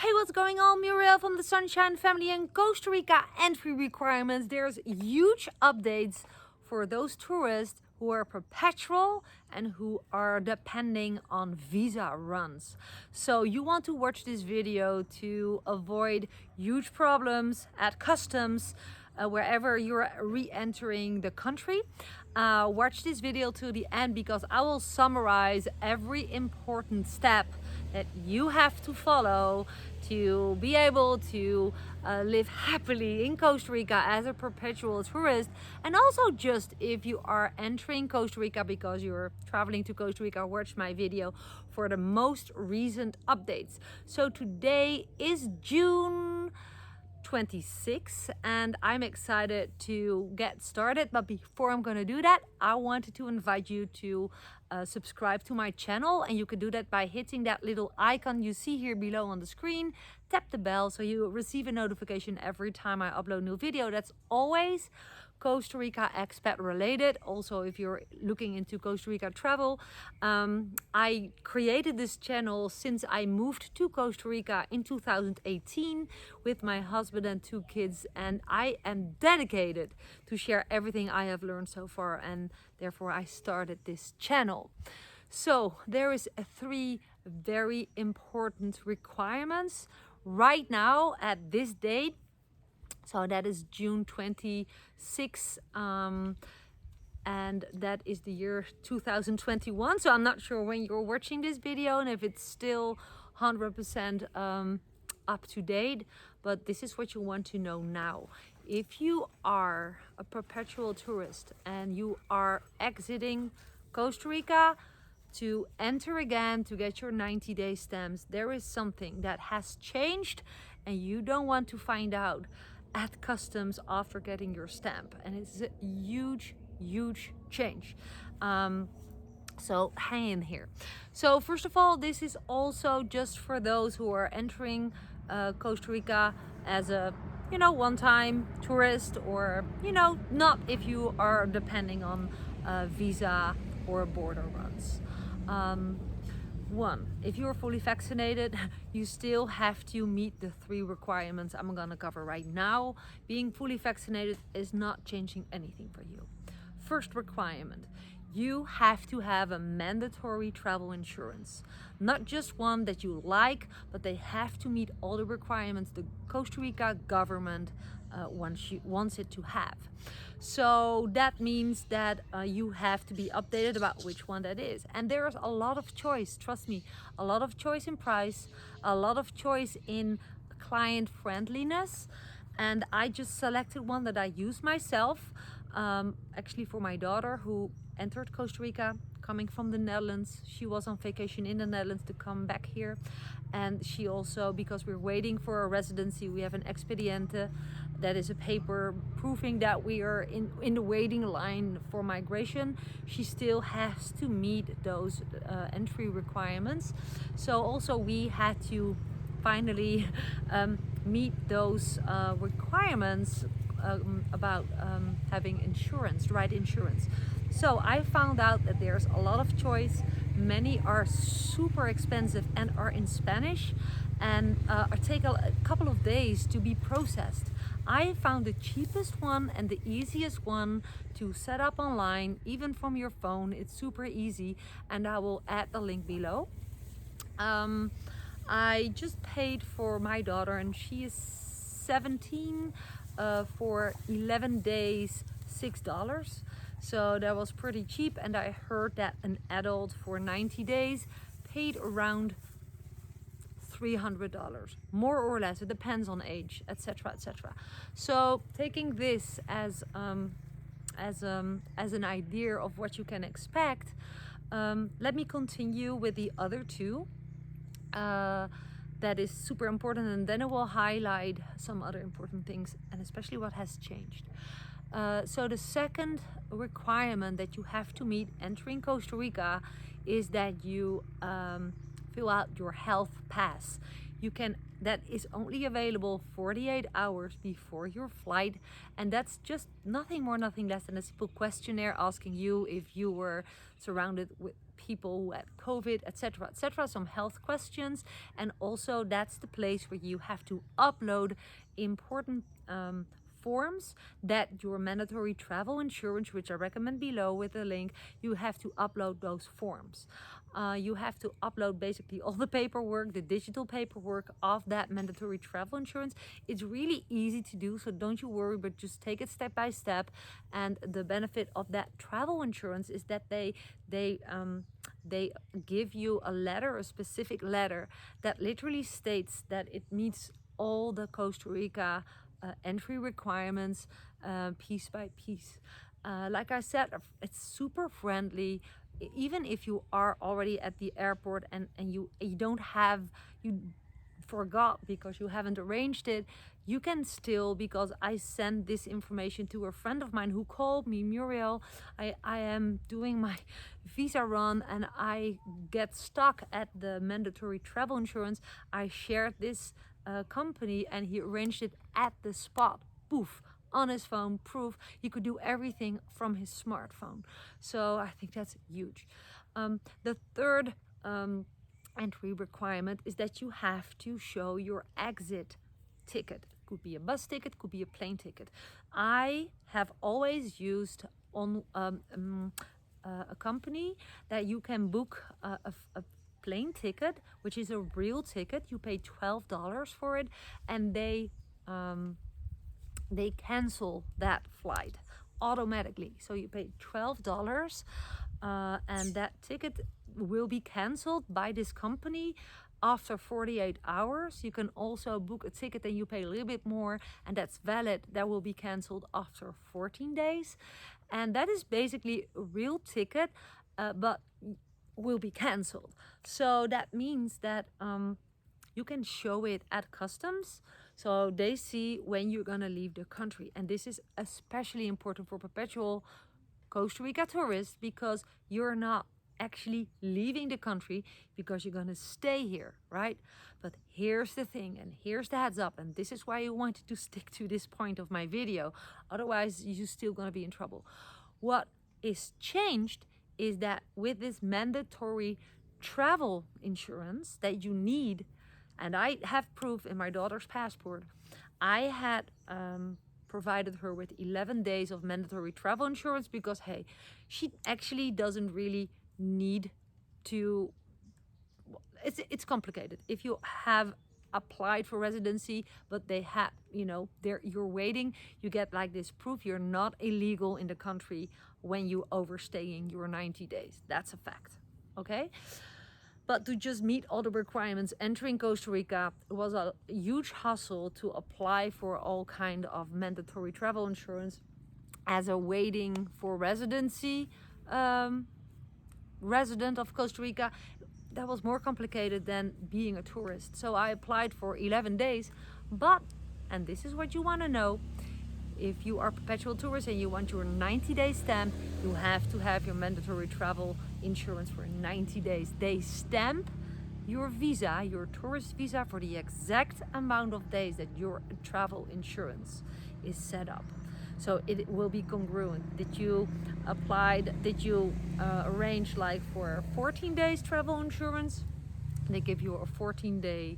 Hey, what's going on? Muriel from the Sunshine Family in Costa Rica. Entry requirements. There's huge updates for those tourists who are perpetual and who are depending on visa runs. So you want to watch this video to avoid huge problems at customs wherever you're re-entering the country. Watch this video to the end because I will summarize every important step that you have to follow to be able to live happily in Costa Rica as a perpetual tourist, and also just if you are entering Costa Rica because you're traveling to Costa Rica, watch my video for the most recent updates. So today is June 26 and I'm excited to get started, but before I'm gonna do that, I wanted to invite you to subscribe to my channel, and you can do that by hitting that little icon you see here below on the screen. Tap the bell so you receive a notification every time I upload a new video. That's always Costa Rica expat related. Also, if you're looking into Costa Rica travel, I created this channel since I moved to Costa Rica in 2018 with my husband and 2 kids, and I am dedicated to share everything I have learned so far, and therefore I started this channel. So there is 3 very important requirements right now at this date. So that is June 26, and that is the year 2021. So I'm not sure when you're watching this video and if it's still 100% up to date, but this is what you want to know now. If you are a perpetual tourist and you are exiting Costa Rica to enter again to get your 90-day stamps, there is something that has changed and you don't want to find out at customs after getting your stamp, and it's a huge change. So hang in here. So first of all, this is also just for those who are entering Costa Rica as a one-time tourist, or not if you are depending on visa or border runs. 1, if you're fully vaccinated, you still have to meet the 3 requirements I'm gonna cover right now. Being fully vaccinated is not changing anything for you. First requirement, you have to have a mandatory travel insurance. Not just one that you like, but they have to meet all the requirements the Costa Rica government wants it to have. So that means that you have to be updated about which one that is. And there's a lot of choice, trust me, a lot of choice in price, a lot of choice in client friendliness. And I just selected one that I use myself, actually for my daughter who entered Costa Rica coming from the Netherlands. She was on vacation in the Netherlands to come back here, and she also, because we're waiting for a residency, we have an expediente, that is a paper proving that we are in the waiting line for migration. She still has to meet those entry requirements. So also we had to finally meet those requirements about having insurance, right insurance. So I found out that there's a lot of choice. Many are super expensive and are in Spanish and take a couple of days to be processed. I found the cheapest one and the easiest one to set up online, even from your phone. It's super easy, and I will add the link below. I just paid for my daughter, and she is 17, for 11 days, $6. So that was pretty cheap, and I heard that an adult for 90 days paid around $300, more or less. It depends on age, etc., etc. So taking this as an idea of what you can expect, let me continue with the other 2. That is super important, and then I will highlight some other important things, and especially what has changed. So the second requirement that you have to meet entering Costa Rica is that you fill out your Healthpas. That is only available 48 hours before your flight, and that's just nothing more, nothing less than a simple questionnaire asking you if you were surrounded with people who had COVID, etc., some health questions. And also that's the place where you have to upload important forms that your mandatory travel insurance, which I recommend below with a link, you have to upload those forms. You have to upload basically all the paperwork, the digital paperwork of that mandatory travel insurance. It's really easy to do, so don't you worry, but just take it step by step. And the benefit of that travel insurance is that they give you a letter, a specific letter that literally states that it meets all the Costa Rica entry requirements piece by piece. Like I said, it's super friendly. Even if you are already at the airport and you don't have, you forgot because you haven't arranged it, you can still, because I sent this information to a friend of mine who called me, Muriel, I am doing my visa run and I get stuck at the mandatory travel insurance. I shared this company and he arranged it at the spot. Poof, on his phone, proof he could do everything from his smartphone. So I think that's huge. The third entry requirement is that you have to show your exit ticket. Could be a bus ticket, could be a plane ticket. I have always used on a company that you can book a plane ticket, which is a real ticket. You pay $12 for it, and they cancel that flight automatically. So you pay $12 and that ticket will be canceled by this company after 48 hours. You can also book a ticket and you pay a little bit more, and that's valid. That will be canceled after 14 days. And that is basically a real ticket, but will be canceled. So that means that you can show it at customs, so they see when you're gonna leave the country. And this is especially important for Perpetual Costa Rica tourists, because you're not actually leaving the country, because you're gonna stay here, right? But here's the thing, and here's the heads up, and this is why I wanted to stick to this point of my video, otherwise you're still gonna be in trouble. What is changed is that with this mandatory travel insurance that you need, and I have proof in my daughter's passport, I had provided her with 11 days of mandatory travel insurance, because hey, she actually doesn't really need to, it's complicated. If you have applied for residency but they had, you're waiting, you get like this proof you're not illegal in the country when you overstaying your 90 days. That's a fact, okay? But to just meet all the requirements entering Costa Rica, it was a huge hassle to apply for all kind of mandatory travel insurance as a waiting for residency resident of Costa Rica. That was more complicated than being a tourist. So I applied for 11 days, but, and this is what you want to know, if you are Perpetual tourist and you want your 90-day stamp, you have to have your mandatory travel insurance for 90 days. They stamp your visa, your tourist visa, for the exact amount of days that your travel insurance is set up. So it will be congruent. Did you arrange like for 14 days travel insurance? They give you a 14-day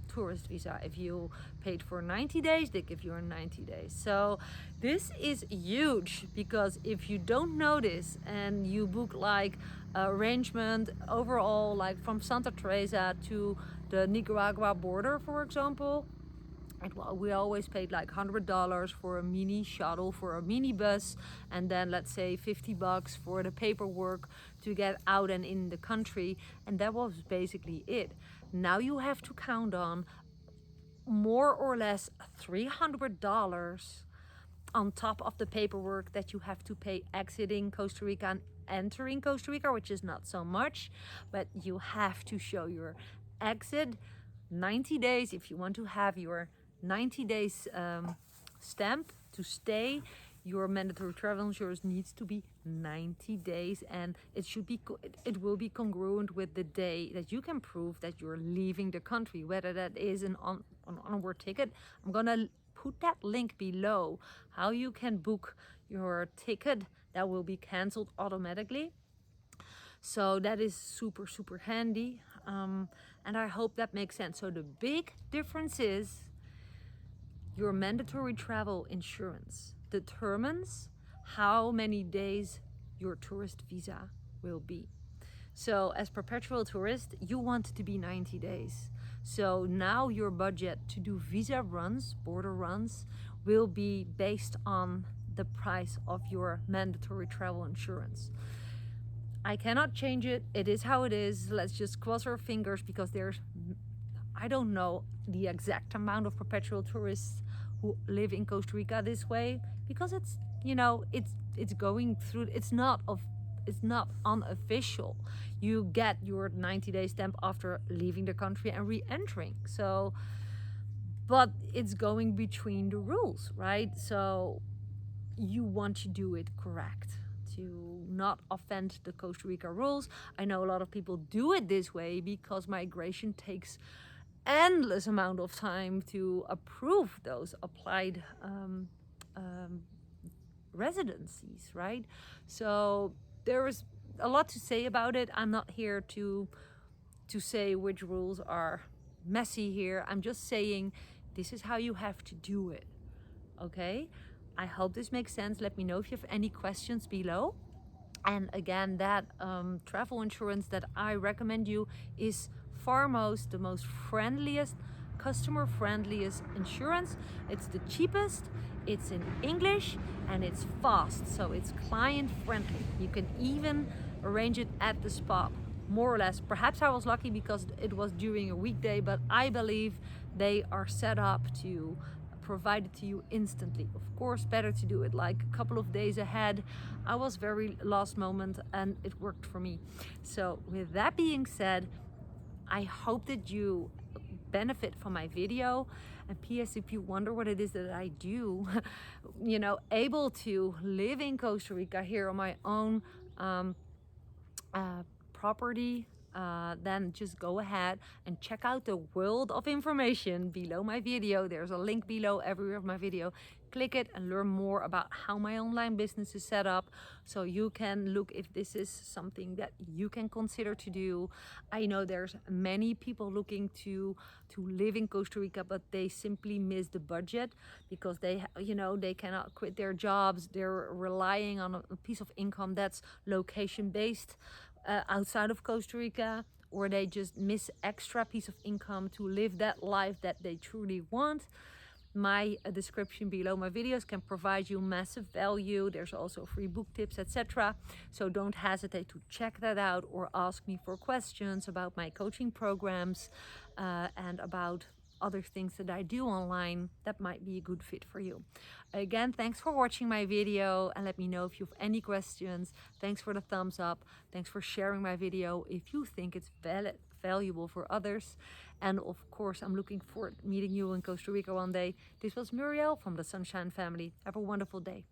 tourist visa. If you paid for 90 days, they give you a 90 days. So this is huge, because if you don't know this and you book like arrangement overall, like from Santa Teresa to the Nicaragua border, for example, and we always paid like $100 for a mini shuttle, for a mini bus, and then let's say $50 for the paperwork to get out and in the country, and that was basically it. Now you have to count on more or less $300 on top of the paperwork that you have to pay exiting Costa Rica and entering Costa Rica, which is not so much, but you have to show your exit 90 days if you want to have your 90 days stamp to stay. Your mandatory travel insurance needs to be 90 days, and it will be congruent with the day that you can prove that you're leaving the country, whether that is an onward ticket. I'm gonna put that link below, how you can book your ticket that will be canceled automatically. So that is super, super handy. And I hope that makes sense. So the big difference is your mandatory travel insurance determines how many days your tourist visa will be. So as perpetual tourist, you want to be 90 days. So now your budget to do visa runs, border runs, will be based on the price of your mandatory travel insurance. I cannot change it. It is how it is. Let's just cross our fingers, because I don't know the exact amount of perpetual tourists who live in Costa Rica this way, because it's, it's going through, it's not unofficial. You get your 90-day stamp after leaving the country and re-entering. So, but it's going between the rules, right? So you want to do it correct, to not offend the Costa Rica rules. I know a lot of people do it this way because migration takes endless amount of time to approve those applied residencies, right? So there is a lot to say about it. I'm not here to say which rules are messy here. I'm just saying this is how you have to do it. Okay? I hope this makes sense. Let me know if you have any questions below. And again, that travel insurance that I recommend you is the most friendliest, customer friendliest insurance. It's the cheapest, it's in English, and it's fast, so it's client friendly. You can even arrange it at the spot, more or less. Perhaps I was lucky because it was during a weekday, but I believe they are set up to provide it to you instantly. Of course, better to do it like a couple of days ahead. I was very last moment and it worked for me. So with that being said, I hope that you benefit from my video. And P.S. if you wonder what it is that I do, able to live in Costa Rica here on my own property, then just go ahead and check out the world of information below my video. There's a link below every of my video. Click it and learn more about how my online business is set up, so you can look if this is something that you can consider to do. I know there's many people looking to live in Costa Rica, but they simply miss the budget because they cannot quit their jobs. They're relying on a piece of income that's location based outside of Costa Rica, or they just miss extra piece of income to live that life that they truly want. My description below my videos can provide you massive value. There's also free book tips, etc. So don't hesitate to check that out or ask me for questions about my coaching programs and about other things that I do online that might be a good fit for you. Again, thanks for watching my video, and let me know if you have any questions. Thanks for the thumbs up. Thanks for sharing my video if you think it's valuable for others. And of course, I'm looking forward to meeting you in Costa Rica one day. This was Muriel from the Sunshine Family. Have a wonderful day.